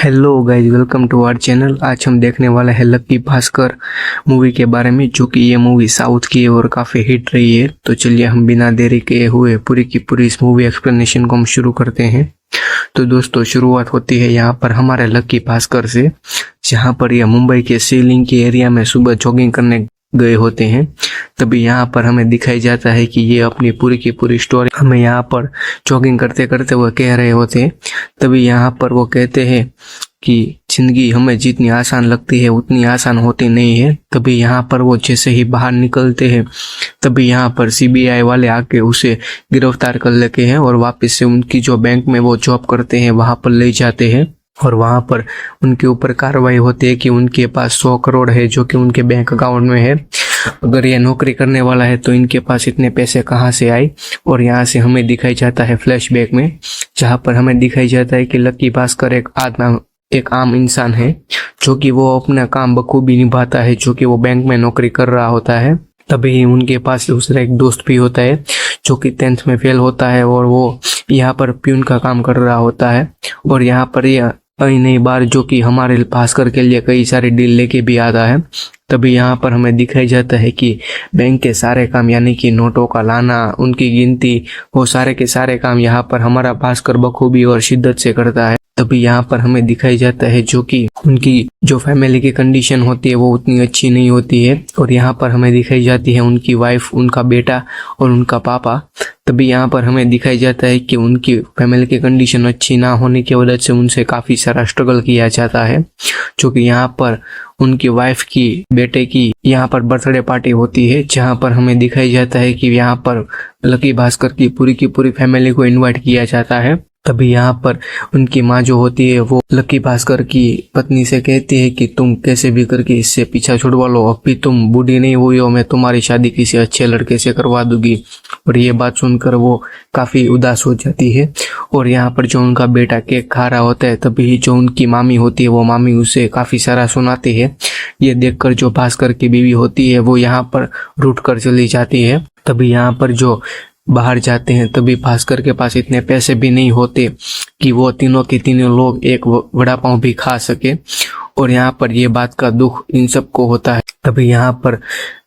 Hello guys, welcome to our channel. आज हम देखने वाले हैं लक्की भास्कर मूवी के बारे में, जो कि ये मूवी साउथ की है और काफ़ी हिट रही है। तो चलिए हम बिना देरी के हुए पूरी की पूरी इस मूवी एक्सप्लेनेशन को हम शुरू करते हैं। तो दोस्तों, शुरुआत होती है यहाँ पर हमारे लक्की भास्कर से, जहाँ पर यह मुंबई के सीलिंग के एरिया में सुबह जॉगिंग करने गए होते हैं। तभी यहाँ पर हमें दिखाई जाता है कि ये अपनी पूरी की पूरी स्टोरी हमें यहाँ पर जॉगिंग करते करते वो कह रहे होते हैं। तभी यहाँ पर वो कहते हैं कि जिंदगी हमें जितनी आसान लगती है उतनी आसान होती नहीं है। तभी यहाँ पर वो जैसे ही बाहर निकलते हैं, तभी यहाँ पर सीबीआई वाले आके उसे गिरफ्तार कर लेते हैं और वापस से उनकी जो बैंक में वो जॉब करते हैं वहां पर ले जाते हैं। और वहां पर उनके ऊपर कार्रवाई होती है कि उनके पास 100 करोड़ है जो कि उनके बैंक अकाउंट में है। अगर ये नौकरी करने वाला है तो इनके पास इतने पैसे कहाँ से आए। और यहाँ से हमें दिखाई जाता है फ्लैशबैक में, जहाँ पर हमें दिखाई जाता है कि लक्की भास्कर एक आम इंसान है, जो कि वो अपना काम बखूबी निभाता है, जो कि वो बैंक में नौकरी कर रहा होता है। तभी उनके पास दूसरा एक दोस्त भी होता है जो कि 10th में फेल होता है और वो यहाँ पर प्यून का काम कर रहा होता है। और यहाँ पर यह कई नई बार जो कि हमारे भास्कर के लिए कई सारे डील लेके भी आता है। तभी यहाँ पर हमें दिखाई जाता है कि बैंक के सारे काम, यानी कि नोटों का लाना, उनकी गिनती, वो सारे के सारे काम यहाँ पर हमारा भास्कर बखूबी और शिद्दत से करता है। तभी यहाँ पर हमें दिखाई जाता है जो कि उनकी जो फैमिली की कंडीशन होती है वो उतनी अच्छी नहीं होती है। और यहाँ पर हमें दिखाई जाती है उनकी वाइफ, उनका बेटा और उनका पापा। तभी यहाँ पर हमें दिखाई जाता है कि उनकी फैमिली की कंडीशन अच्छी ना होने की वजह से उनसे काफ़ी सारा स्ट्रगल किया जाता है। जो कि यहाँ पर उनकी वाइफ की बेटे की यहाँ पर बर्थडे पार्टी होती है, जहाँ पर हमें दिखाई जाता है कि यहाँ पर लक्की भास्कर की पूरी फैमिली को इनवाइट किया जाता है। तभी यहाँ पर उनकी माँ जो होती है वो लक्की भास्कर की पत्नी से कहती है कि तुम कैसे भी करके इससे पीछा छुड़वा लो, अब भी तुम बूढ़ी नहीं हुई हो, मैं तुम्हारी शादी किसी अच्छे लड़के से करवा दूंगी। और ये बात सुनकर वो काफी उदास हो जाती है। और यहाँ पर जो उनका बेटा केक खा रहा होता है, तभी जो उनकी मामी होती है वो मामी उसे काफी सारा सुनाती है। ये देखकर जो भास्कर की बीवी होती है वो यहाँ पर रूठ कर चली जाती है। तभी यहाँ पर जो बाहर जाते हैं, तभी भास्कर के पास इतने पैसे भी नहीं होते कि वो तीनों के तीनों लोग एक वड़ा पाव भी खा सके। और यहाँ पर ये बात का दुख इन सबको होता है। तभी यहाँ पर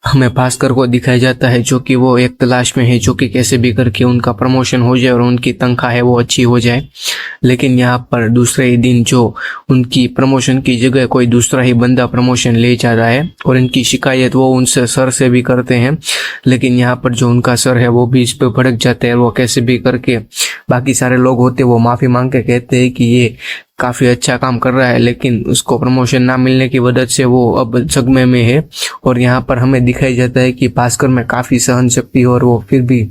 हमें भास्कर को दिखाया जाता है जो कि वो एक तलाश में है, जो कि कैसे भी करके उनका प्रमोशन हो जाए और उनकी तनख्वाह है वो अच्छी हो जाए। लेकिन यहाँ पर दूसरे ही दिन जो उनकी प्रमोशन की जगह कोई दूसरा ही बंदा प्रमोशन ले जा रहा है और इनकी शिकायत वो उनसे सर से भी करते हैं। लेकिन यहाँ पर जो उनका सर है वो भी इस पे भड़क जाते हैं। वो कैसे भी करके बाकी सारे लोग होते वो माफी मांग के कहते हैं कि ये काफी अच्छा काम कर रहा है, लेकिन उसको प्रमोशन ना मिलने की वजह से वो अब सदमे में है। और यहाँ पर हमें दिखाई जाता है कि भास्कर में काफी सहन शक्ति और वो फिर भी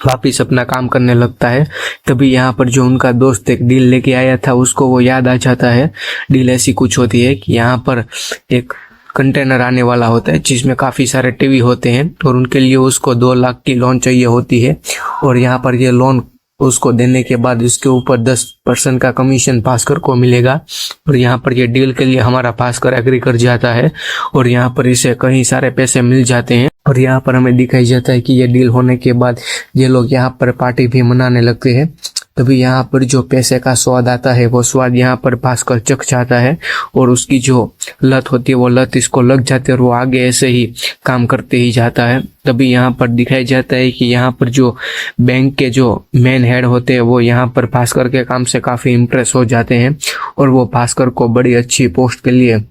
वापिस अपना काम करने लगता है। तभी यहाँ पर जो उनका दोस्त एक डील लेके आया था उसको वो याद आ जाता है। डील ऐसी कुछ होती है कि यहाँ पर एक कंटेनर आने वाला होता है जिसमें काफी सारे टीवी होते हैं और उनके लिए उसको 2 लाख की लोन चाहिए होती है। और यहाँ पर ये लोन उसको देने के बाद इसके ऊपर 10% का कमीशन भास्कर को मिलेगा। और यहाँ पर ये डील के लिए हमारा भास्कर एग्री कर जाता है और यहाँ पर इसे कई सारे पैसे मिल जाते हैं। और यहाँ पर हमें दिखाई जाता है कि ये डील होने के बाद ये लोग यहाँ पर पार्टी भी मनाने लगते हैं। तभी यहाँ पर जो पैसे का स्वाद आता है वो स्वाद यहाँ पर भास्कर चख जाता है और उसकी जो लत होती है वो लत इसको लग जाती है और वो आगे ऐसे ही काम करते ही जाता है। तभी यहाँ पर दिखाई जाता है कि यहाँ पर जो बैंक के जो मेन हेड होते हैं वो यहाँ पर भास्कर के काम से काफी इम्प्रेस हो जाते हैं और वो भास्कर को बड़ी अच्छी पोस्ट के लिए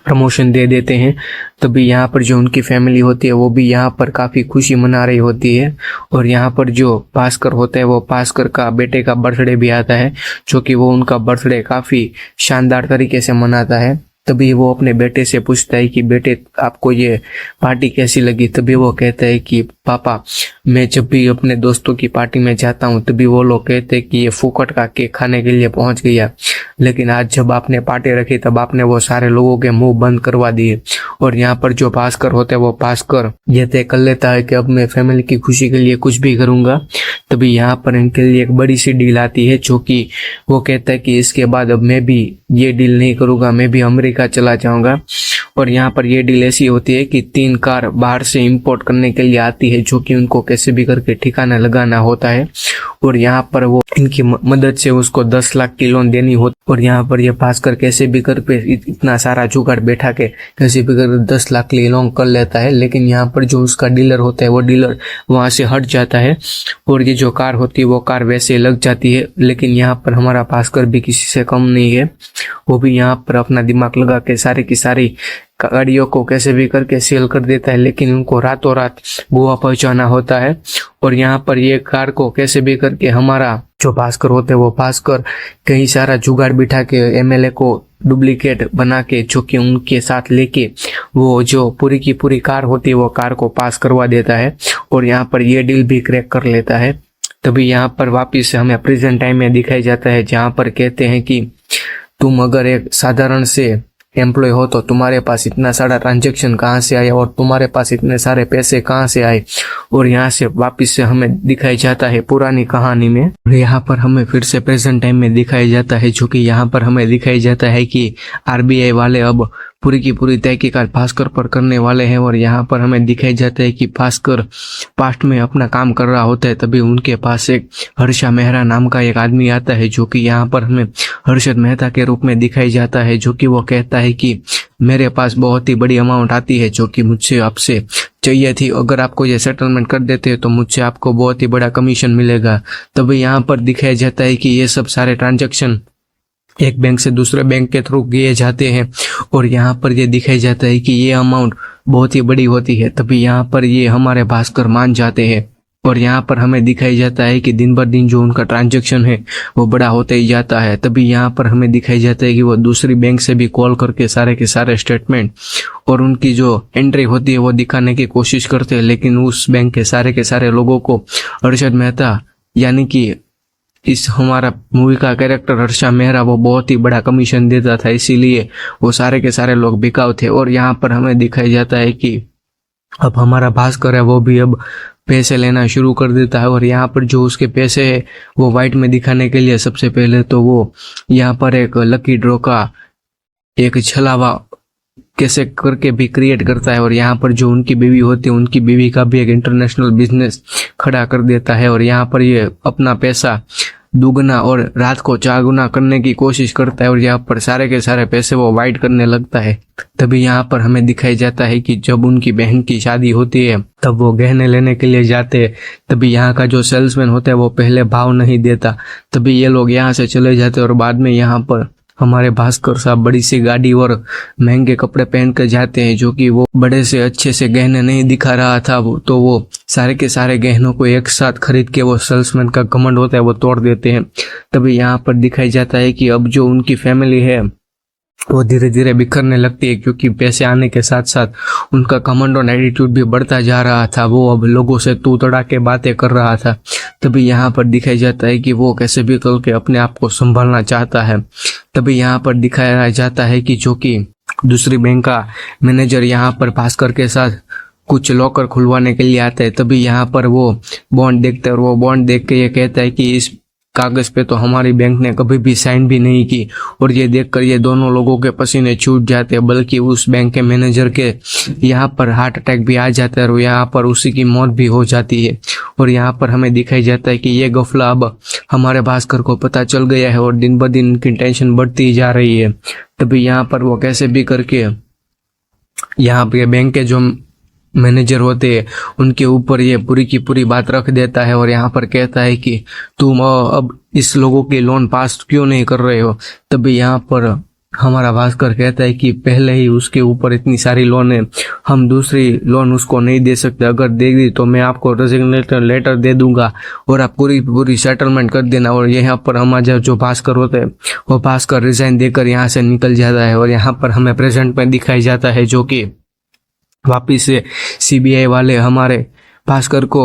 प्रमोशन दे देते हैं। तभी यहाँ पर जो उनकी फैमिली होती है वो भी यहाँ पर काफी खुशी मना रही होती है। और यहाँ पर जो भास्कर होता है वो भास्कर का बेटे का बर्थडे भी आता है, जो कि वो उनका बर्थडे काफी शानदार तरीके से मनाता है। तभी वो अपने बेटे से पूछता है कि बेटे आपको ये पार्टी कैसी लगी। तभी वो कहता है कि पापा, मैं जब भी अपने दोस्तों की पार्टी में जाता हूँ तभी वो लोग कहते हैं कि ये फुकट का केक खाने के लिए पहुंच गया, लेकिन आज जब आपने पार्टी रखी तब आपने वो सारे लोगों के मुंह बंद करवा दिए। और यहाँ पर जो भास्कर होता है वो भास्कर ये तय कर लेता है कि अब मैं फैमिली की खुशी के लिए कुछ भी करूंगा। तभी यहाँ पर इनके लिए एक बड़ी सी डील आती है, जो कि वो कहता है कि इसके बाद अब मैं भी ये डील नहीं करूंगा, मैं भी अमेरिका अमेरिका चला जाऊंगा। और यहाँ पर ये डील ऐसी होती है कि 3 कार बाहर से इंपोर्ट करने के लिए आती है, जो कि उनको कैसे भी करके ठिकाना लगाना होता है। और यहाँ पर वो इनकी मदद से उसको 10 लाख की लोन देनी होती। और यहाँ पर ये भास्कर कैसे भी करके इतना सारा जुगाड़ बैठा के कैसे भी करके 10 लाख की लोन कर लेता है। लेकिन यहाँ पर जो उसका डीलर होता है वो डीलर वहां से हट जाता है और ये जो कार होती है वो कार वैसे लग जाती है। लेकिन यहाँ पर हमारा भास्कर भी किसी से कम नहीं है, वो भी यहाँ पर अपना दिमाग लगा के सारी की सारी गाड़ियों को कैसे भी करके सेल कर देता है। लेकिन उनको रातों रात गोवा पहुंचाना होता है। और यहाँ पर ये कार को कैसे भी करके हमारा जो भास्कर होते हैं वो भास्कर कई सारा जुगाड़ बिठा के एमएलए को डुप्लीकेट बना के, जो कि उनके साथ लेके वो जो पूरी की पूरी कार होती है वो कार को पास करवा देता है। और यहाँ पर ये डील भी क्रैक कर लेता है। तभी यहाँ पर वापिस से हमें प्रेजेंट टाइम में दिखाई जाता है, जहाँ पर कहते हैं कि तुम अगर एक साधारण से एम्प्लॉय हो तो तुम्हारे पास इतना सारा ट्रांजैक्शन कहाँ से आया और तुम्हारे पास इतने सारे पैसे कहाँ से आए। और यहाँ से वापस से हमें दिखाई जाता है पुरानी कहानी में। और यहाँ पर हमें फिर से प्रेजेंट टाइम में दिखाया जाता है, जो कि यहाँ पर हमें दिखाई जाता है कि आरबीआई वाले अब पूरी की पूरी तहकीकात भास्कर पर करने वाले हैं। और यहाँ पर हमें दिखाई जाता है कि भास्कर पास्ट में अपना काम कर रहा होता है, तभी उनके पास एक हर्षा मेहरा नाम का एक आदमी आता है, जो कि यहाँ पर हमें हर्षद मेहता के रूप में दिखाई जाता है। जो कि वो कहता है कि मेरे पास बहुत ही बड़ी अमाउंट आती है जो कि मुझसे आपसे चाहिए थी, अगर आपको ये सेटलमेंट कर देते हैं तो मुझसे आपको बहुत ही बड़ा कमीशन मिलेगा। तभी यहाँ पर दिखाया जाता है कि ये सब सारे ट्रांजैक्शन एक बैंक से दूसरे बैंक के थ्रू किए जाते हैं। और यहाँ पर ये दिखाई जाता है कि ये अमाउंट बहुत ही बड़ी होती है। तभी यहाँ पर ये हमारे भास्कर मान जाते हैं। और यहाँ पर हमें दिखाई जाता है कि दिन बर दिन जो उनका ट्रांजैक्शन है वो बड़ा होते ही जाता है। तभी यहाँ पर हमें दिखाई जाता है कि वो दूसरी बैंक से भी कॉल करके सारे के सारे स्टेटमेंट और उनकी जो एंट्री होती है वो दिखाने की कोशिश करते हैं। लेकिन उस बैंक के सारे लोगों को हर्षद मेहता यानी कि इस हमारा मूवी का कैरेक्टर हर्षा मेहरा वो बहुत ही बड़ा कमीशन देता था, इसीलिए वो सारे के सारे लोग बिकाऊ थे। और यहाँ पर हमें दिखाई जाता है कि अब हमारा भास्कर है वो भी अब पैसे लेना शुरू कर देता है। और यहाँ पर जो उसके पैसे है वो वाइट में दिखाने के लिए सबसे पहले तो वो यहाँ पर एक लकी ड्रॉ का एक छलावा कैसे करके भी क्रिएट करता है। और यहाँ पर जो उनकी बीवी होती है उनकी बीवी का भी एक इंटरनेशनल बिजनेस खड़ा कर देता है। और यहाँ पर ये अपना पैसा दुगना और रात को चागुना करने की कोशिश करता है। और यहाँ पर सारे के सारे पैसे वो वाइट करने लगता है। तभी यहाँ पर हमें दिखाई जाता है कि जब उनकी बहन की शादी होती है तब वो गहने लेने के लिए जाते हैं। तभी यहाँ का जो सेल्समैन होता है वो पहले भाव नहीं देता, तभी ये लोग यहाँ से चले जाते हैं। और बाद में यहाँ पर हमारे भास्कर साहब बड़ी सी गाड़ी और महंगे कपड़े पहन कर जाते हैं, जो कि वो बड़े से अच्छे से गहने नहीं दिखा रहा था तो वो सारे के सारे गहनों को एक साथ खरीद के वो सेल्समैन का घमंड होता है वो तोड़ देते हैं। तभी यहाँ पर दिखाई जाता है कि अब जो उनकी फैमिली है वो धीरे धीरे बिखरने लगती है, क्योंकि पैसे आने के साथ साथ उनका घमंड और एटीट्यूड भी बढ़ता जा रहा था। वो अब लोगों से तू तड़ा के बातें कर रहा था। तभी यहाँ पर दिखाई जाता है कि वो कैसे भी करके अपने आप को संभालना चाहता है। तभी यहाँ पर दिखाया जाता है कि जो कि दूसरी बैंक का मैनेजर यहाँ पर भास्कर के साथ कुछ लॉकर खुलवाने के लिए आता है। तभी यहाँ पर वो बॉन्ड देखते हैं और वो बॉन्ड देख के ये कहता है कि इस कागज पे तो हमारी बैंक ने कभी भी साइन भी नहीं की। और ये देखकर ये दोनों लोगों के पसीने छूट जाते हैं, बल्कि उस बैंक के मैनेजर के यहाँ पर हार्ट अटैक भी आ जाता है और यहाँ पर उसी की मौत भी हो जाती है। और यहाँ पर हमें दिखाई जाता है कि ये गफला अब हमारे भास्कर को पता चल गया है और दिन ब दिन इनकी टेंशन बढ़ती जा रही है। तभी यहाँ पर वो कैसे भी करके यहाँ पे बैंक के जो मैनेजर होते हैं उनके ऊपर ये पूरी की पूरी बात रख देता है। और यहाँ पर कहता है कि तुम अब इस लोगों की लोन पास क्यों नहीं कर रहे हो। तभी यहाँ पर हमारा भास्कर कहता है कि पहले ही उसके ऊपर इतनी सारी लोन है, हम दूसरी लोन उसको नहीं दे सकते, अगर दे दी तो मैं आपको रेजिग्नेशन लेटर दे दूंगा और आप पूरी सेटलमेंट कर देना। और यहाँ पर हमारा जो भास्कर होता है वो भास्कर रिजाइन देकर यहाँ से निकल जाता है। और यहाँ पर हमें प्रेजेंट में दिखाई जाता है जो कि वापिस से सीबीआई वाले हमारे भास्कर को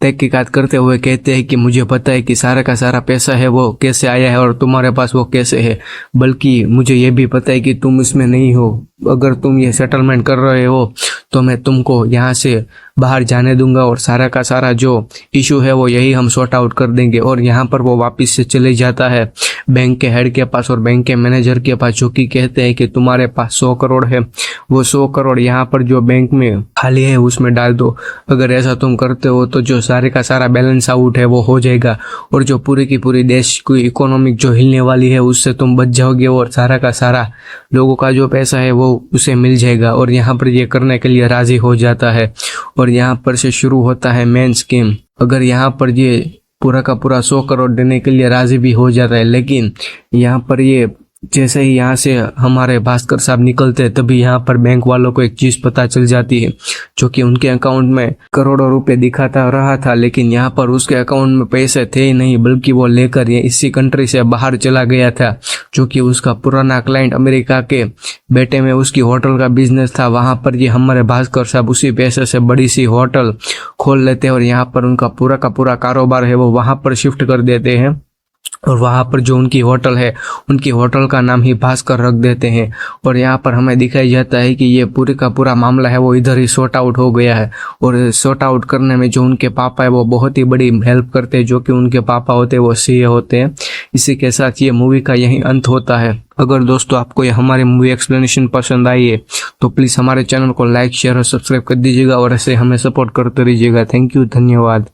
तहकीकात करते हुए कहते हैं कि मुझे पता है कि सारा का सारा पैसा है वो कैसे आया है और तुम्हारे पास वो कैसे है, बल्कि मुझे ये भी पता है कि तुम इसमें नहीं हो। अगर तुम ये सेटलमेंट कर रहे हो तो मैं तुमको यहाँ से बाहर जाने दूंगा और सारा का सारा जो इशू है वो यही हम सॉर्ट आउट कर देंगे। और यहाँ पर वो वापस से चले जाता है बैंक के हेड के पास और बैंक के मैनेजर के पास, जो कि कहते हैं कि तुम्हारे पास 100 करोड़ है, वो 100 करोड़ यहाँ पर जो बैंक में खाली है उसमें डाल दो। अगर ऐसा तुम करते हो तो जो सारे का सारा बैलेंस आउट है वो हो जाएगा और जो पूरी की पूरी देश की इकोनॉमिक जो हिलने वाली है उससे तुम बच जाओगे और सारा का सारा लोगों का जो पैसा है वो उसे मिल जाएगा। और यहाँ पर ये करने के लिए राजी हो जाता है और यहाँ पर से शुरू होता है मेन स्कीम। अगर यहाँ पर ये पूरा का पूरा 100 करोड़ देने के लिए राजी भी हो जाता है, लेकिन यहाँ पर ये जैसे ही यहाँ से हमारे भास्कर साहब निकलते हैं तभी यहाँ पर बैंक वालों को एक चीज पता चल जाती है, जो कि उनके अकाउंट में करोड़ों रुपए दिखाता रहा था, लेकिन यहाँ पर उसके अकाउंट में पैसे थे ही नहीं, बल्कि वो लेकर ये इसी कंट्री से बाहर चला गया था। जो कि उसका पुराना क्लाइंट अमेरिका के बेटे में उसकी होटल का बिजनेस था, वहां पर ये हमारे भास्कर साहब उसी पैसे से बड़ी सी होटल खोल लेते हैं और यहाँ पर उनका पूरा का पूरा कारोबार है वो वहां पर शिफ्ट कर देते हैं। और वहां पर जो उनकी होटल है उनकी होटल का नाम ही भास्कर रख देते हैं। और यहाँ पर हमें दिखाई जाता है कि ये पूरे का पूरा मामला है वो इधर ही सॉर्ट आउट हो गया है। और सॉर्ट आउट करने में जो उनके पापा है वो बहुत ही बड़ी हेल्प करते हैं, जो कि उनके पापा होते हैं वो सीए होते हैं। इसी के साथ ये मूवी का यही अंत होता है। अगर दोस्तों आपको ये हमारी मूवी एक्सप्लेनेशन पसंद आई है तो प्लीज हमारे चैनल को लाइक शेयर और सब्सक्राइब कर दीजिएगा और ऐसे हमें सपोर्ट करते रहिएगा। थैंक यू, धन्यवाद।